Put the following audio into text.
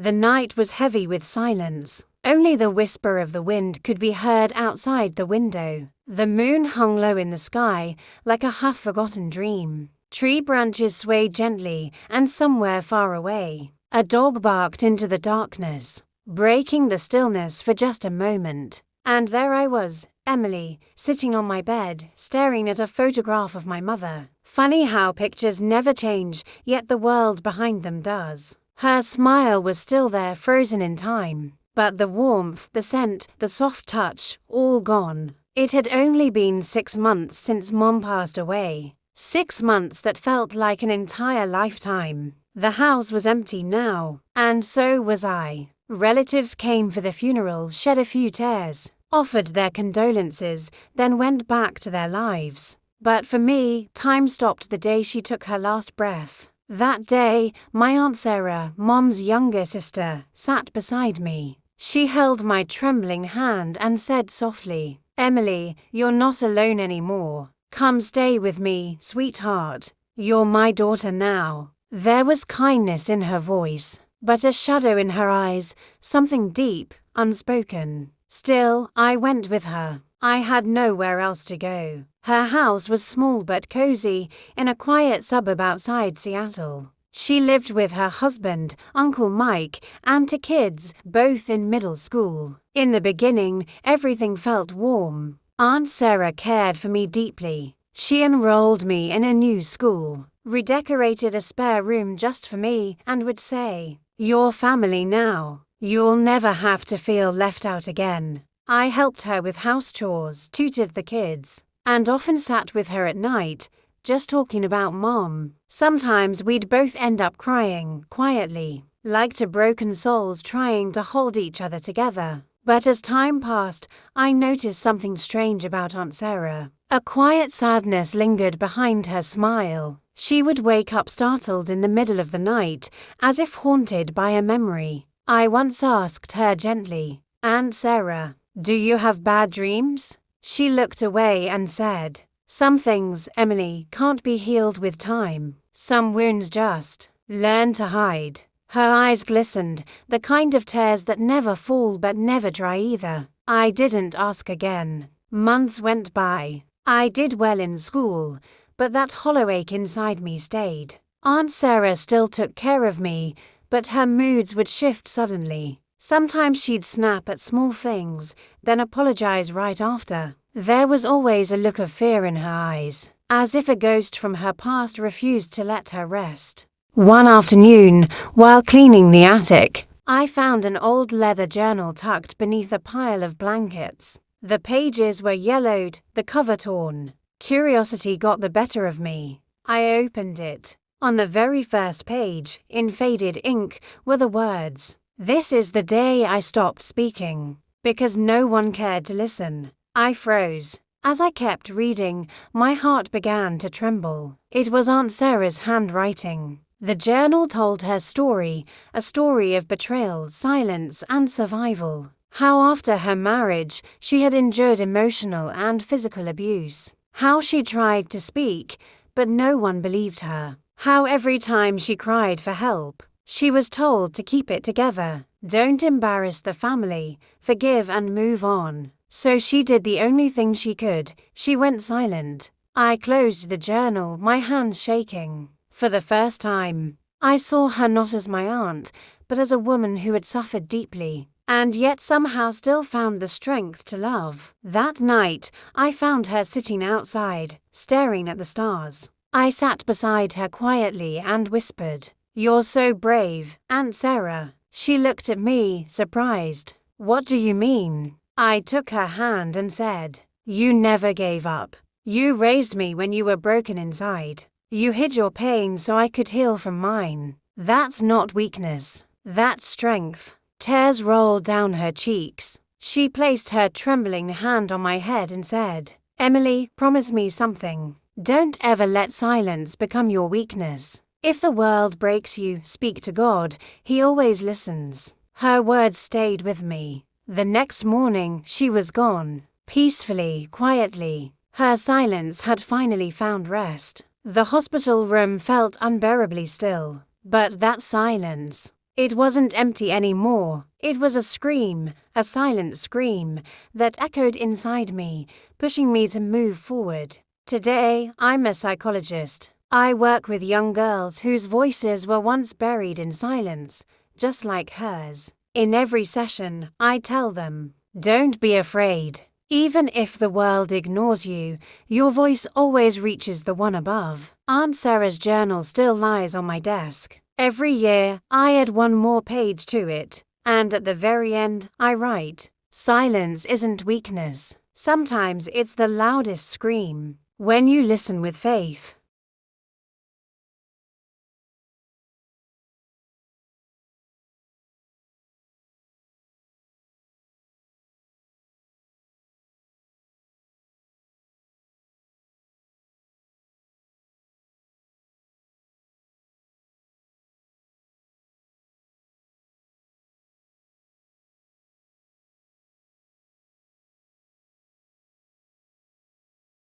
The night was heavy with silence. Only the whisper of the wind could be heard outside the window. The moon hung low in the sky, like a half-forgotten dream. Tree branches swayed gently, and somewhere far away, a dog barked into the darkness, breaking the stillness for just a moment. And there I was, Emily, sitting on my bed, staring at a photograph of my mother. Funny how pictures never change, yet the world behind them does. Her smile was still there, frozen in time. But the warmth, the scent, the soft touch, all gone. It had only been 6 months since Mom passed away. 6 months that felt like an entire lifetime. The house was empty now, and so was I. Relatives came for the funeral, shed a few tears, offered their condolences, then went back to their lives. But for me, time stopped the day she took her last breath. That day, my Aunt Sarah, Mom's younger sister, sat beside me. She held my trembling hand and said softly, "Emily, you're not alone anymore. Come stay with me, sweetheart. You're my daughter now." There was kindness in her voice, but a shadow in her eyes, something deep, unspoken. Still, I went with her. I had nowhere else to go. Her house was small but cozy, in a quiet suburb outside Seattle. She lived with her husband, Uncle Mike, and 2 kids, both in middle school. In the beginning, everything felt warm. Aunt Sarah cared for me deeply. She enrolled me in a new school, redecorated a spare room just for me, and would say, "You're family now. You'll never have to feel left out again." I helped her with house chores, tutored the kids, and often sat with her at night, just talking about Mom. Sometimes we'd both end up crying, quietly, like 2 broken souls trying to hold each other together. But as time passed, I noticed something strange about Aunt Sarah. A quiet sadness lingered behind her smile. She would wake up startled in the middle of the night, as if haunted by a memory. I once asked her gently, "Aunt Sarah, do you have bad dreams?" She looked away and said, "Some things, Emily, can't be healed with time. Some wounds just learn to hide." Her eyes glistened, the kind of tears that never fall but never dry either. I didn't ask again. Months went by. I did well in school, but that hollow ache inside me stayed. Aunt Sarah still took care of me, but her moods would shift suddenly. Sometimes she'd snap at small things, then apologize right after. There was always a look of fear in her eyes, as if a ghost from her past refused to let her rest. One afternoon, while cleaning the attic, I found an old leather journal tucked beneath a pile of blankets. The pages were yellowed, the cover torn. Curiosity got the better of me. I opened it. On the very first page, in faded ink, were the words, "This is the day I stopped speaking," because no one cared to listen. I froze. As I kept reading, my heart began to tremble. It was Aunt Sarah's handwriting. The journal told her story, a story of betrayal, silence, and survival. How after her marriage, she had endured emotional and physical abuse. How she tried to speak, but no one believed her. How every time she cried for help, she was told to keep it together. Don't embarrass the family, forgive and move on. So she did the only thing she could. She went silent. I closed the journal, my hands shaking. For the first time, I saw her not as my aunt, but as a woman who had suffered deeply, and yet somehow still found the strength to love. That night, I found her sitting outside, staring at the stars. I sat beside her quietly and whispered, "You're so brave, Aunt Sarah." She looked at me, surprised. "What do you mean?" I took her hand and said, "You never gave up. You raised me when you were broken inside. You hid your pain so I could heal from mine. That's not weakness. That's strength." Tears rolled down her cheeks. She placed her trembling hand on my head and said, "Emily, promise me something. Don't ever let silence become your weakness. If the world breaks you, speak to God. He always listens." Her words stayed with me. The next morning, she was gone. Peacefully, quietly. Her silence had finally found rest. The hospital room felt unbearably still. But that silence, It wasn't empty anymore. It was a scream, a silent scream, that echoed inside me, pushing me to move forward. Today, I'm a psychologist. I work with young girls whose voices were once buried in silence, just like hers. In every session, I tell them, don't be afraid. Even if the world ignores you, your voice always reaches the one above. Aunt Sarah's journal still lies on my desk. Every year, I add one more page to it, and at the very end, I write, silence isn't weakness. Sometimes it's the loudest scream. When you listen with faith,